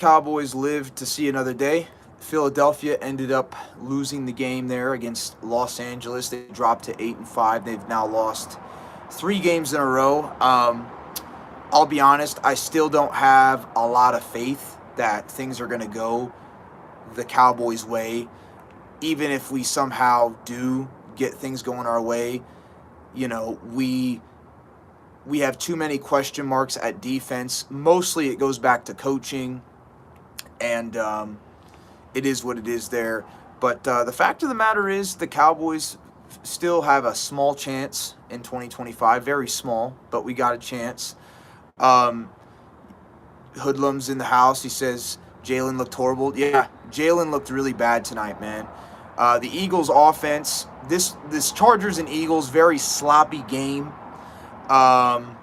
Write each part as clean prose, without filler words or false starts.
Cowboys lived to see another day. Philadelphia ended up losing the game there against Los Angeles. They dropped to 8-5. They've now lost 3 games in a row. I'll be honest, I still don't have a lot of faith that things are going to go the Cowboys' way. Even if we somehow do get things going our way, we have too many question marks at defense. Mostly it goes back to coaching, and it is what it is there. But the fact of the matter is, the Cowboys still have a small chance in 2025. Very small, but we got a chance. Um, Hoodlum's in the house. He says Jalen looked horrible. Yeah, Jalen looked really bad tonight, man. The Eagles' offense, this Chargers and Eagles, very sloppy game. Um,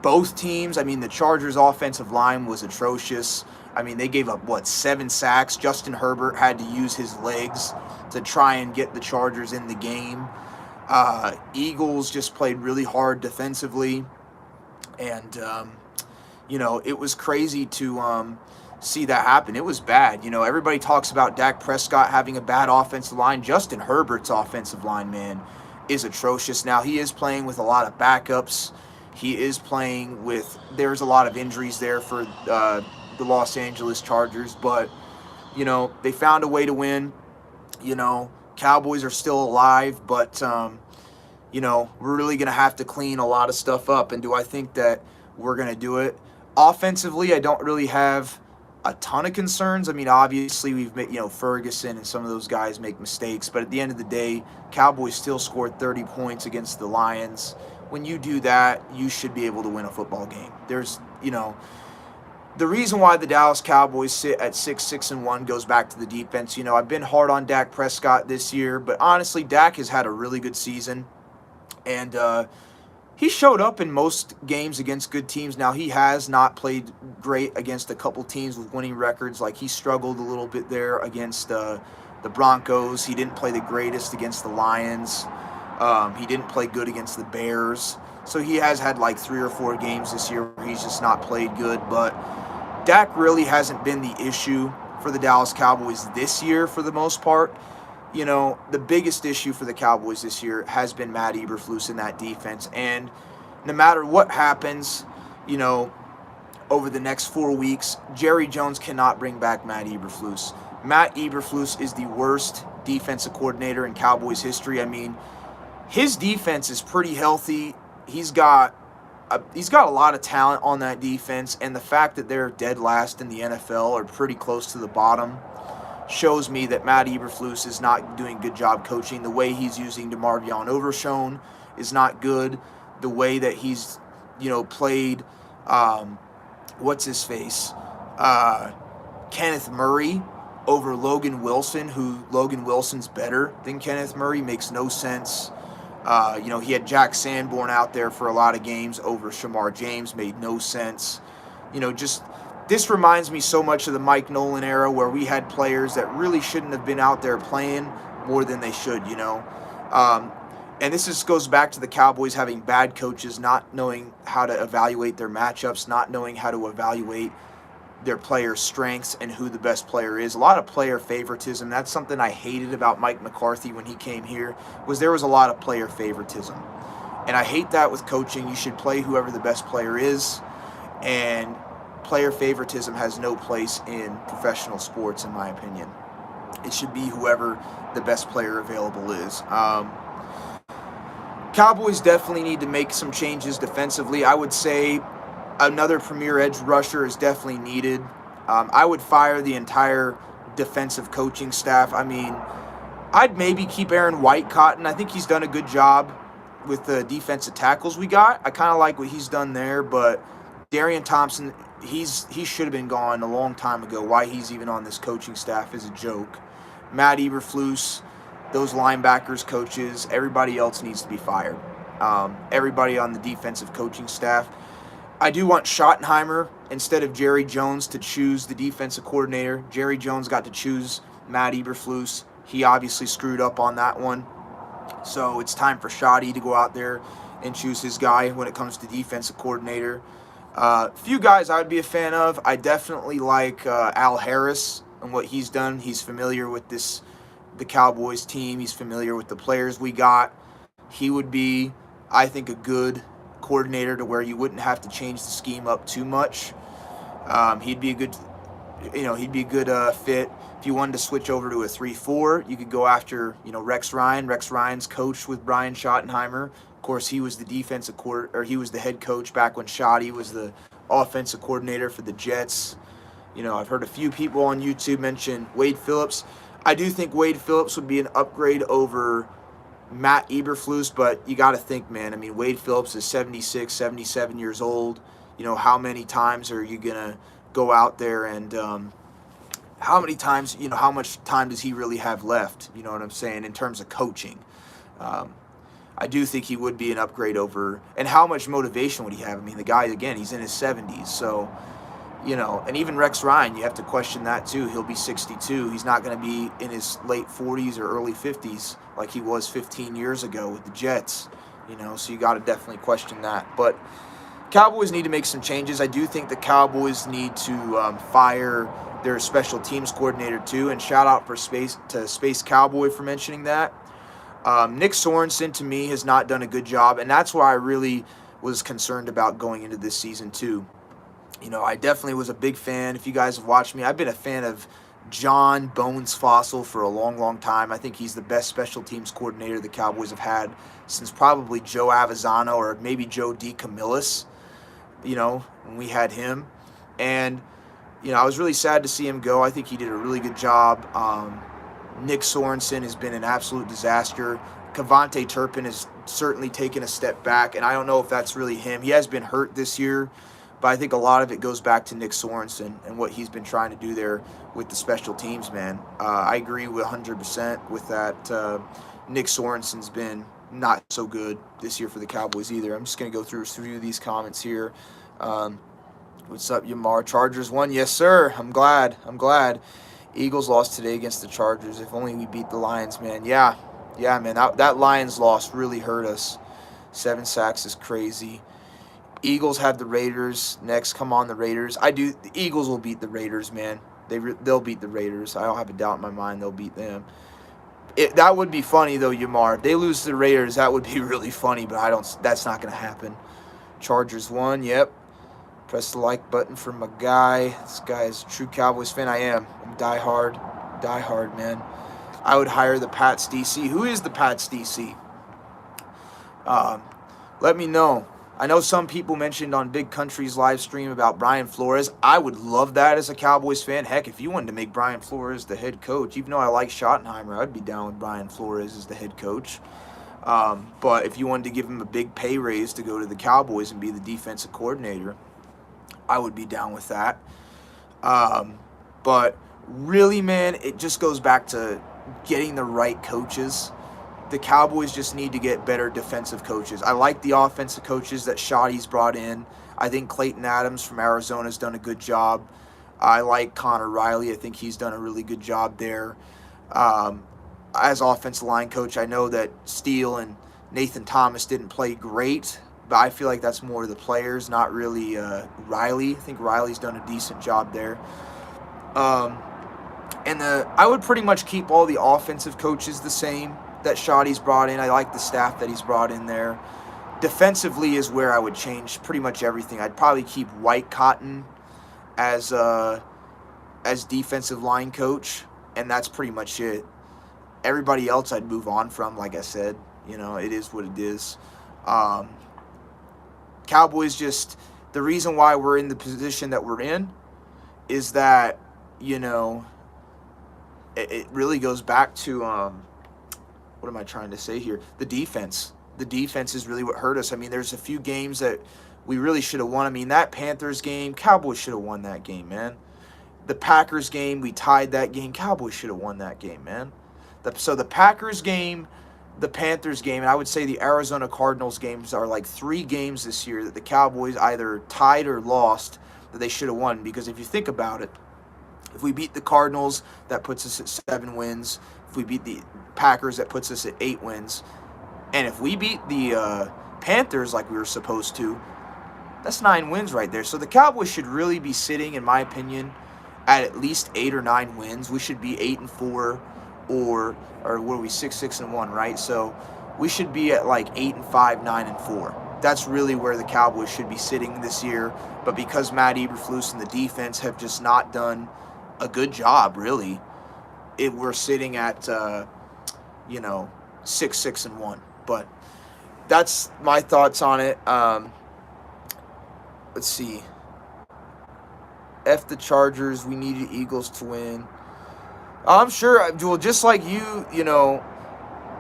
Both teams, I mean, the Chargers' offensive line was atrocious. I mean, they gave up, 7 sacks? Justin Herbert had to use his legs to try and get the Chargers in the game. Eagles just played really hard defensively. And, it was crazy to see that happen. It was bad. Everybody talks about Dak Prescott having a bad offensive line. Justin Herbert's offensive line, man, is atrocious. Now, he is playing with a lot of backups. He is playing with, there's a lot of injuries there for the Los Angeles Chargers, but, they found a way to win. Cowboys are still alive, but, we're really going to have to clean a lot of stuff up. And do I think that we're going to do it? Offensively, I don't really have a ton of concerns. I mean, obviously, we've made, Ferguson and some of those guys make mistakes, but at the end of the day, Cowboys still scored 30 points against the Lions. When you do that, you should be able to win a football game. There's, the reason why the Dallas Cowboys sit at 6-1 goes back to the defense. I've been hard on Dak Prescott this year, but honestly, Dak has had a really good season, and he showed up in most games against good teams. Now, he has not played great against a couple teams with winning records. Like, he struggled a little bit there against the Broncos. He didn't play the greatest against the Lions. He didn't play good against the Bears. So he has had like 3 or 4 games this year where he's just not played good. But Dak really hasn't been the issue for the Dallas Cowboys this year for the most part. The biggest issue for the Cowboys this year has been Matt Eberflus in that defense. And no matter what happens, over the next 4 weeks, Jerry Jones cannot bring back Matt Eberflus. Matt Eberflus is the worst defensive coordinator in Cowboys history. I mean, his defense is pretty healthy. He's got a lot of talent on that defense, and the fact that they're dead last in the NFL or pretty close to the bottom shows me that Matt Eberflus is not doing a good job coaching. The way he's using DeMarvion Overshown is not good. The way that he's, played, what's his face, Kenneth Murray over Logan Wilson, who Logan Wilson's better than Kenneth Murray, makes no sense. He had Jack Sanborn out there for a lot of games over Shamar James, made no sense. This reminds me so much of the Mike Nolan era where we had players that really shouldn't have been out there playing more than they should, And this just goes back to the Cowboys having bad coaches, not knowing how to evaluate their matchups, not knowing how to evaluate their players' strengths and who the best player is. A lot of player favoritism. That's something I hated about Mike McCarthy when he came here, was there was a lot of player favoritism. And I hate that with coaching. You should play whoever the best player is. And player favoritism has no place in professional sports, in my opinion. It should be whoever the best player available is. Cowboys definitely need to make some changes defensively. I would say another premier edge rusher is definitely needed. I would fire the entire defensive coaching staff. I mean, I'd maybe keep Aaron White-Cotton. I think he's done a good job with the defensive tackles we got. I kind of like what he's done there, but Darian Thompson, he should have been gone a long time ago. Why he's even on this coaching staff is a joke. Matt Eberflus, those linebackers, coaches, everybody else needs to be fired. Everybody on the defensive coaching staff. I do want Schottenheimer, instead of Jerry Jones, to choose the defensive coordinator. Jerry Jones got to choose Matt Eberflus. He obviously screwed up on that one. So it's time for Schotty to go out there and choose his guy when it comes to defensive coordinator. Few guys I would be a fan of. I definitely like Al Harris and what he's done. He's familiar with the Cowboys team. He's familiar with the players we got. He would be, I think, a good coordinator to where you wouldn't have to change the scheme up too much. He'd be a good, he'd be a good fit. If you wanted to switch over to a 3-4, you could go after, Rex Ryan. Rex Ryan's coached with Brian Schottenheimer. Of course, he was the he was the head coach back when Schotty was the offensive coordinator for the Jets. I've heard a few people on YouTube mention Wade Phillips. I do think Wade Phillips would be an upgrade over Matt Eberflus, but you got to think, man. I mean, Wade Phillips is 76, 77 years old. How many times are you going to go out there and how many times, how much time does he really have left? You know what I'm saying, in terms of coaching. I do think he would be an upgrade over, and how much motivation would he have? I mean, the guy, again, he's in his 70s, so, and even Rex Ryan, you have to question that too. He'll be 62. He's not going to be in his late 40s or early 50s like he was 15 years ago with the Jets, so you got to definitely question that. But Cowboys need to make some changes. I do think the Cowboys need to fire their special teams coordinator too, and shout out for Space Cowboy for mentioning that. Nick Sorensen, to me, has not done a good job, and that's why I really was concerned about going into this season too. I definitely was a big fan. If you guys have watched me, I've been a fan of John Bones Fossil for a long, long time. I think he's the best special teams coordinator the Cowboys have had since probably Joe Avezzano or maybe Joe DeCamillis, when we had him. And, I was really sad to see him go. I think he did a really good job. Nick Sorensen has been an absolute disaster. Cavante Turpin has certainly taken a step back, and I don't know if that's really him. He has been hurt this year, but I think a lot of it goes back to Nick Sorensen and what he's been trying to do there with the special teams, man. I agree with 100% with that. Nick Sorensen's been not so good this year for the Cowboys either. I'm just going to go through a few of these comments here. What's up, Yamar? Chargers won? Yes, sir. I'm glad. Eagles lost today against the Chargers. If only we beat the Lions, man. Yeah, man. That Lions loss really hurt us. 7 sacks is crazy. Eagles have the Raiders next. Come on, the Raiders. The Eagles will beat the Raiders, man. They'll beat the Raiders. I don't have a doubt in my mind they'll beat them. That would be funny, though, Yamar. If they lose to the Raiders, that would be really funny, but that's not going to happen. Chargers won, yep. Press the like button for my guy. This guy is a true Cowboys fan. I am. I'm die hard, man. I would hire the Pats DC. Who is the Pats DC? Let me know. I know some people mentioned on Big Country's live stream about Brian Flores. I would love that as a Cowboys fan. Heck, if you wanted to make Brian Flores the head coach, even though I like Schottenheimer, I'd be down with Brian Flores as the head coach. But if you wanted to give him a big pay raise to go to the Cowboys and be the defensive coordinator, I would be down with that. But really, man, it just goes back to getting the right coaches. The Cowboys just need to get better defensive coaches. I like the offensive coaches that Shotty's brought in. I think Clayton Adams from Arizona has done a good job. I like Connor Riley. I think he's done a really good job there. As offensive line coach, I know that Steele and Nathan Thomas didn't play great, but I feel like that's more the players, not really Riley. I think Riley's done a decent job there. I would pretty much keep all the offensive coaches the same that Shotty's brought in. I like the staff that he's brought in there. Defensively is where I would change pretty much everything. I'd probably keep White Cotton as defensive line coach, and that's pretty much it. Everybody else I'd move on from, like I said. It is what it is. Cowboys just, the reason why we're in the position that we're in is that, it really goes back to, what am I trying to say here? The defense. The defense is really what hurt us. I mean, there's a few games that we really should have won. I mean, that Panthers game, Cowboys should have won that game, man. The Packers game, we tied that game. Cowboys should have won that game, man. So the Packers game, the Panthers game, and I would say the Arizona Cardinals games are like 3 games this year that the Cowboys either tied or lost that they should have won. Because if you think about it, if we beat the Cardinals, that puts us at 7 wins. If we beat the Packers, that puts us at 8 wins. And if we beat the Panthers like we were supposed to, That's 9 wins right there. So the Cowboys should really be sitting, in my opinion, at least 8 or 9 wins. We should be 8-4, or what are we, 6-6-1, right? So we should be at like 8-5, 9-4. That's really where the Cowboys should be sitting this year. But because Matt Eberflus and the defense have just not done a good job, really, we're sitting at 6-6-1. But that's my thoughts on it. Let's see. F the Chargers. We needed Eagles to win. I'm sure. Well, just like you.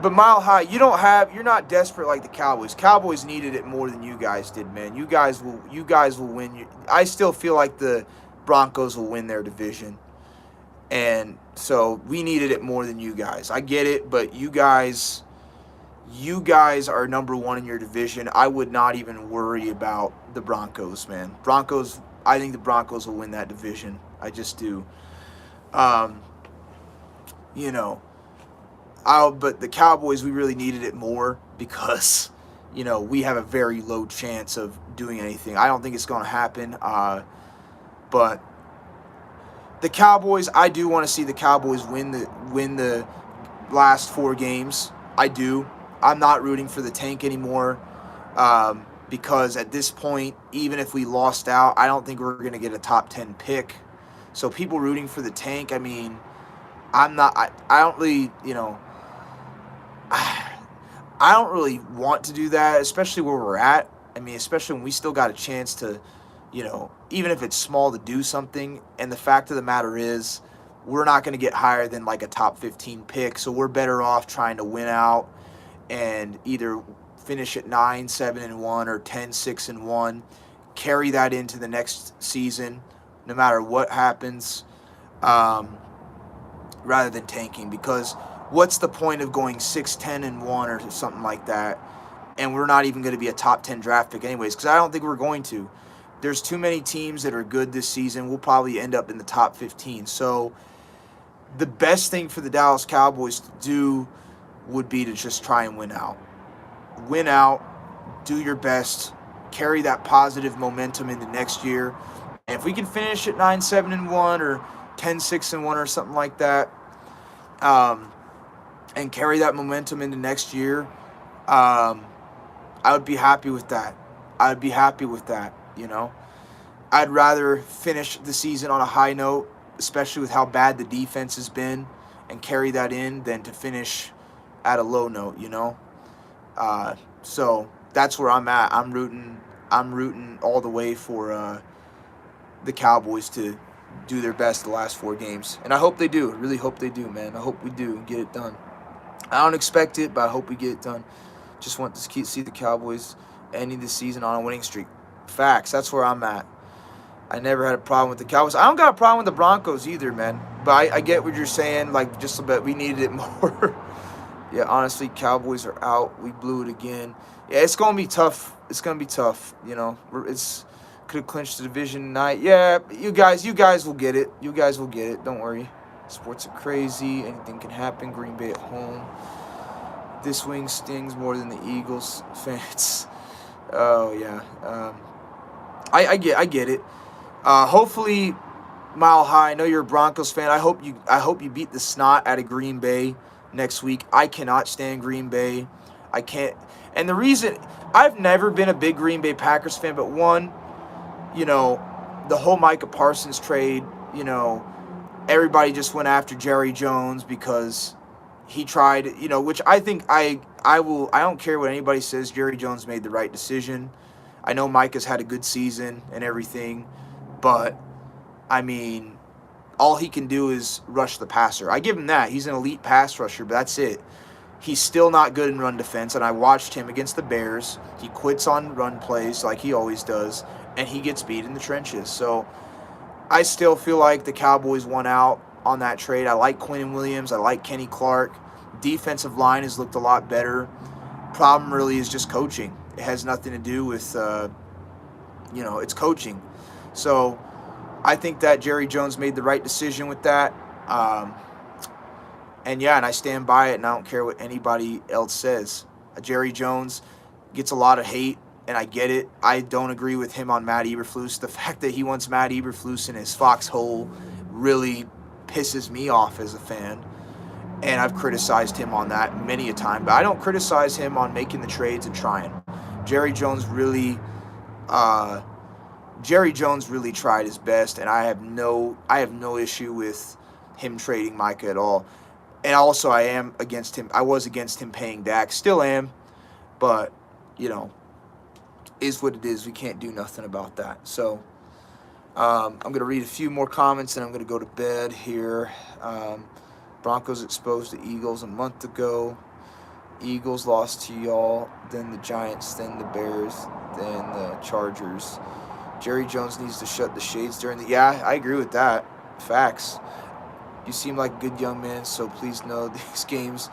But Mile High, you're not desperate like the Cowboys. Cowboys needed it more than you guys did, man. You guys will win. I still feel like the Broncos will win their division. And so we needed it more than you guys. I get it, but you guys are number 1 in your division. I would not even worry about the Broncos, man. I think the Broncos will win that division. I just do. But the Cowboys, we really needed it more because, we have a very low chance of doing anything. I don't think it's going to happen. But the Cowboys, I do want to see the Cowboys win the last 4 games. I do. I'm not rooting for the tank anymore because at this point, even if we lost out, I don't think we're going to get a top 10 pick. So people rooting for the tank, I mean, I'm not. I don't really, I don't really want to do that, especially where we're at. I mean, especially when we still got a chance to, even if it's small, to do something. And the fact of the matter is, we're not going to get higher than like a top 15 pick. So we're better off trying to win out and either finish at 9-7-1 or 10-6-1, carry that into the next season, no matter what happens, rather than tanking. Because what's the point of going 6-10-1 or something like that, and we're not even going to be a top 10 draft pick anyways? Because I don't think we're going to. There's too many teams that are good this season. We'll probably end up in the top 15. So the best thing for the Dallas Cowboys to do would be to just try and win out. Win out, do your best, carry that positive momentum into next year. And if we can finish at 9-7-1 or 10-6-1 or something like that, and carry that momentum into next year, I would be happy with that. I'd be happy with that, I'd rather finish the season on a high note, especially with how bad the defense has been, and carry that in than to finish at a low note, So that's where I'm at. I'm rooting all the way for the Cowboys to do their best the last 4 games. And I hope they do. I really hope they do, man. I hope we do and get it done. I don't expect it, but I hope we get it done. Just want to see the Cowboys ending the season on a winning streak. Facts. That's where I'm at. I never had a problem with the Cowboys. I don't got a problem with the Broncos either, man. But I get what you're saying. Like, just a bit, we needed it more. Yeah, honestly, Cowboys are out. We blew it again. Yeah, it's going to be tough. It's going to be tough. It's could have clinched the division tonight. Yeah, you guys will get it. You guys will get it. Don't worry. Sports are crazy. Anything can happen. Green Bay at home. This wing stings more than the Eagles fans. Oh yeah. I get it. Hopefully, Mile High, I know you're a Broncos fan. I hope you beat the snot out of Green Bay next week. I cannot stand Green Bay. I can't. And the reason, I've never been a big Green Bay Packers fan, but one, the whole Micah Parsons trade, everybody just went after Jerry Jones because he tried, which I think I don't care what anybody says. Jerry Jones made the right decision. I know Micah's had a good season and everything, but I mean, all he can do is rush the passer. I give him that. He's an elite pass rusher, but that's it. He's still not good in run defense, and I watched him against the Bears. He quits on run plays like he always does, and he gets beat in the trenches. So I still feel like the Cowboys won out on that trade. I like Quentin Williams. I like Kenny Clark. Defensive line has looked a lot better. Problem really is just coaching. It has nothing to do with, it's coaching. So I think that Jerry Jones made the right decision with that. And I stand by it, and I don't care what anybody else says. Jerry Jones gets a lot of hate and I get it. I don't agree with him on Matt Eberflus. The fact that he wants Matt Eberflus in his foxhole really pisses me off as a fan, and I've criticized him on that many a time. But I don't criticize him on making the trades and trying. Jerry Jones really, uh, Jerry Jones really tried his best, and I have no issue with him trading Micah at all. And also, I am against him. I was against him paying Dak, still am, but you know, is what it is. We can't do nothing about that. So I'm going to read a few more comments, and I'm going to go to bed here. Broncos exposed the Eagles a month ago. Eagles lost to y'all, then the Giants, then the Bears, then the Chargers. Jerry Jones needs to shut the shades during the... Yeah, I agree with that. Facts. You seem like a good young man, so please know these games.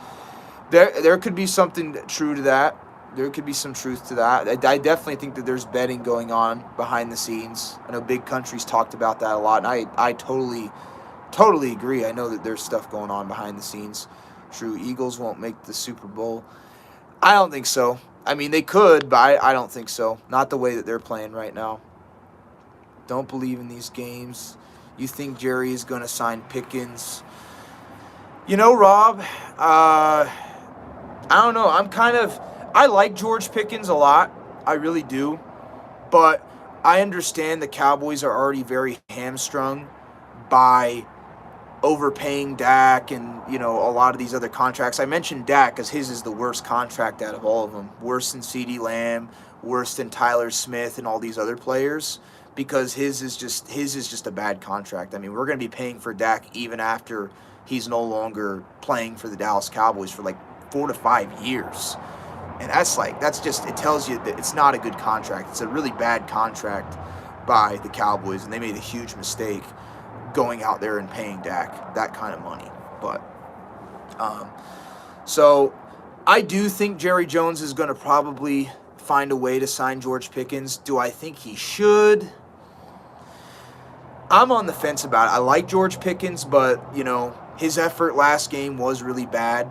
There could be something true to that. There could be some truth to that. I definitely think that there's betting going on behind the scenes. I know Big Country's talked about that a lot, and I totally agree. I know that there's stuff going on behind the scenes. True, Eagles won't make the Super Bowl. I don't think so. I mean, they could, but I don't think so. Not the way that they're playing right now. Don't believe in these games. You think Jerry is going to sign Pickens? You know, Rob, I don't know. I like George Pickens a lot. I really do. But I understand the Cowboys are already very hamstrung by overpaying Dak and, you know, a lot of these other contracts. I mentioned Dak because his is the worst contract out of all of them. Worse than CeeDee Lamb, worse than Tyler Smith and all these other players, because his is just a bad contract. I mean, we're going to be paying for Dak even after he's no longer playing for the Dallas Cowboys for like 4 to 5 years. And it tells you that it's not a good contract. It's a really bad contract by the Cowboys, and they made a huge mistake going out there and paying Dak that kind of money. But so I do think Jerry Jones is going to probably find a way to sign George Pickens. Do I think he should? I'm on the fence about it. I like George Pickens, but, you know, his effort last game was really bad.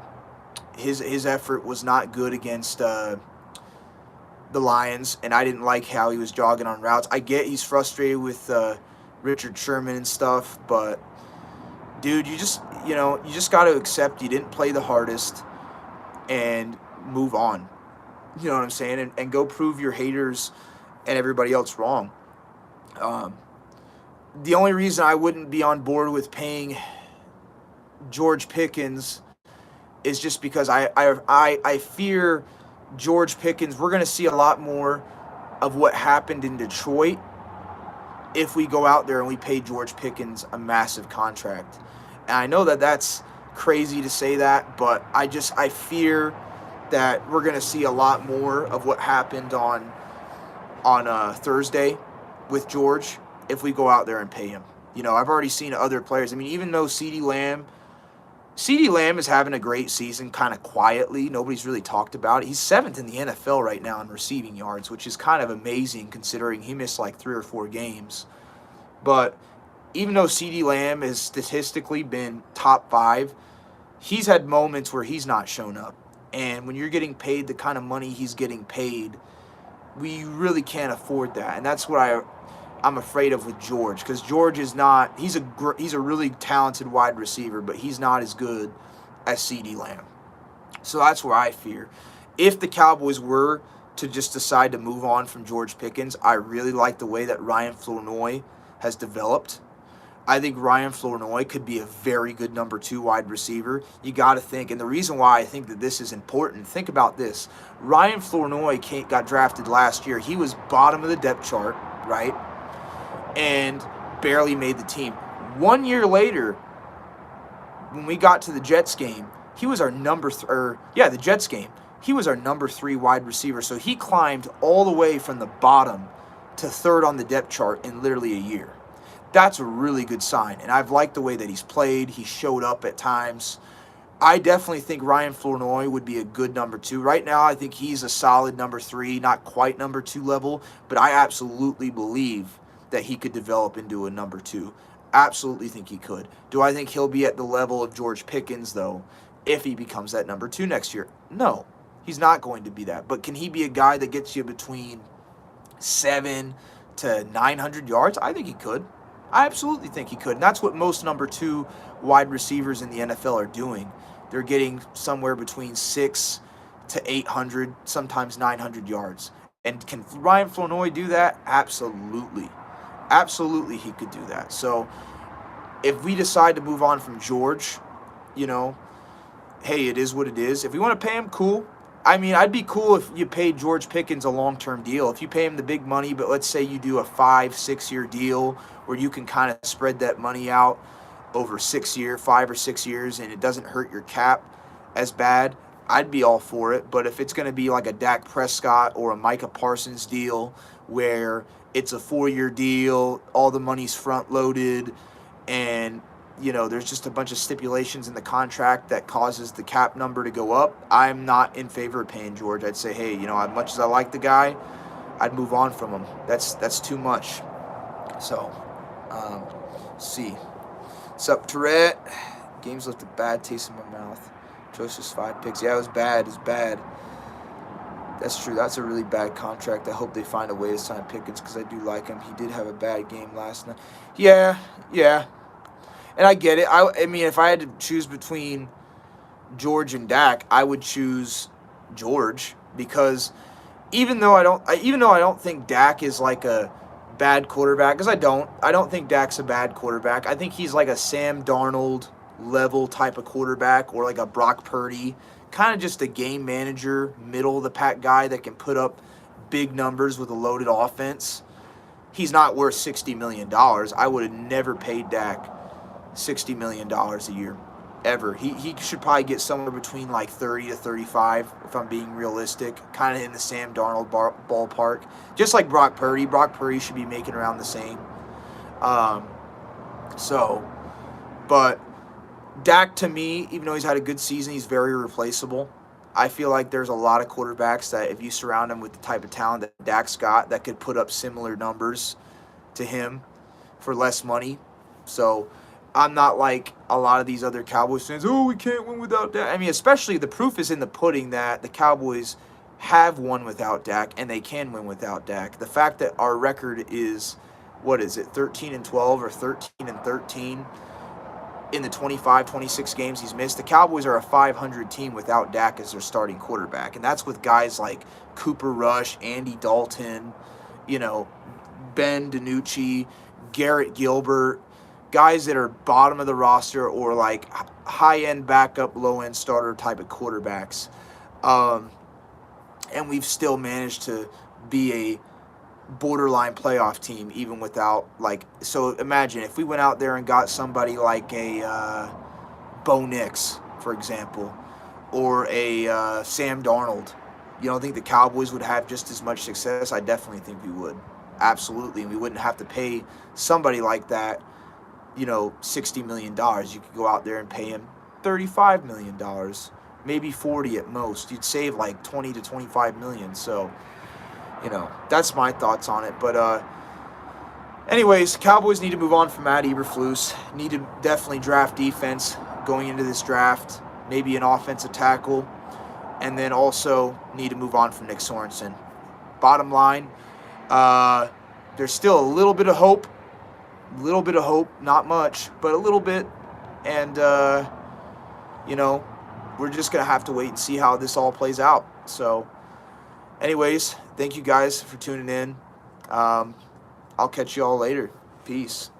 His effort was not good against the Lions, and I didn't like how he was jogging on routes. I get he's frustrated with Richard Sherman and stuff, but, dude, you just got to accept you didn't play the hardest and move on. You know what I'm saying? And go prove your haters and everybody else wrong. The only reason I wouldn't be on board with paying George Pickens is just because I fear George Pickens. We're going to see a lot more of what happened in Detroit if we go out there and we pay George Pickens a massive contract. And I know that that's crazy to say that, but I fear that we're going to see a lot more of what happened on Thursday with George if we go out there and pay him. You know, I've already seen other players. I mean, even though CeeDee Lamb is having a great season kind of quietly. Nobody's really talked about it. He's 7th in the NFL right now in receiving yards, which is kind of amazing considering he missed like 3 or 4 games. But even though CeeDee Lamb has statistically been top 5, he's had moments where he's not shown up. And when you're getting paid the kind of money he's getting paid, we really can't afford that. And that's what I'm afraid of with George, because George is not. He's a really talented wide receiver, but he's not as good as CeeDee Lamb. So that's where I fear. If the Cowboys were to just decide to move on from George Pickens, I really like the way that Ryan Flournoy has developed. I think Ryan Flournoy could be a very good number 2 wide receiver. You got to think, and the reason why I think that this is important, think about this. Ryan Flournoy got drafted last year. He was bottom of the depth chart, right? And barely made the team. 1 year later, when we got to the Jets game, he was our the Jets game. He was our number 3 wide receiver. So he climbed all the way from the bottom to 3rd on the depth chart in literally a year. That's a really good sign. And I've liked the way that he's played. He showed up at times. I definitely think Ryan Flournoy would be a good number 2. Right now, I think he's a solid number 3, not quite number 2 level, but I absolutely believe that he could develop into a number 2. Absolutely think he could. Do I think he'll be at the level of George Pickens, though, if he becomes that number 2 next year? No, he's not going to be that. But can he be a guy that gets you between to 900 yards? I think he could. I absolutely think he could. And that's what most number 2 wide receivers in the NFL are doing. They're getting somewhere between 6 to 800, sometimes 900 yards. And can Ryan Flournoy do that? Absolutely. Absolutely, he could do that. So if we decide to move on from George, you know, hey, it is what it is. If we want to pay him, cool. I mean, I'd be cool if you paid George Pickens a long-term deal. If you pay him the big money, but let's say you do a 5-6 year deal where you can kind of spread that money out over 5 or 6 years, and it doesn't hurt your cap as bad, I'd be all for it. But if it's going to be like a Dak Prescott or a Micah Parsons deal where it's a 4-year deal, all the money's front-loaded, and there's just a bunch of stipulations in the contract that causes the cap number to go up, I'm not in favor of paying George. I'd say, hey, as much as I like the guy, I'd move on from him. That's too much. So, see. What's up, Tourette? Games left a bad taste in my mouth. Joseph's 5 picks. Yeah, it was bad. It's bad. That's true. That's a really bad contract. I hope they find a way to sign Pickens because I do like him. He did have a bad game last night. Yeah. And I get it. I mean, if I had to choose between George and Dak, I would choose George because even though I don't think Dak is like a bad quarterback, because I don't think Dak's a bad quarterback. I think he's like a Sam Darnold level type of quarterback or like a Brock Purdy, kind of just a game manager, middle of the pack guy that can put up big numbers with a loaded offense. He's not worth $60 million. I would have never paid Dak $60 million a year, ever. He should probably get somewhere between like 30 to 35, if I'm being realistic, kind of in the Sam Darnold ballpark. Just like Brock Purdy. Brock Purdy should be making around the same. But Dak, to me, even though he's had a good season, he's very replaceable. I feel like there's a lot of quarterbacks that if you surround him with the type of talent that Dak's got, that could put up similar numbers to him for less money. So I'm not like a lot of these other Cowboys fans, oh, we can't win without Dak. I mean, especially the proof is in the pudding that the Cowboys have won without Dak, and they can win without Dak. The fact that our record is, 13-12 or 13-13 in the 25, 26 games he's missed. The Cowboys are a 500 team without Dak as their starting quarterback, and that's with guys like Cooper Rush, Andy Dalton, Ben DiNucci, Garrett Gilbert, guys that are bottom of the roster or like high-end backup, low-end starter type of quarterbacks. And we've still managed to be a borderline playoff team even without, so imagine if we went out there and got somebody like a Bo Nix, for example, or a Sam Darnold. You don't think the Cowboys would have just as much success? I definitely think we would. Absolutely. And we wouldn't have to pay somebody like that $60 million. You could go out there and pay him $35 million, maybe 40 at most. You'd save like 20 to 25 million. So, that's my thoughts on it. But anyways, Cowboys need to move on from Matt Eberflus. Need to definitely draft defense going into this draft, maybe an offensive tackle, and then also need to move on from Nick Sorensen. Bottom line, there's still a little bit of hope. Not much, but a little bit. And, we're just going to have to wait and see how this all plays out. So, anyways, thank you guys for tuning in. I'll catch you all later. Peace.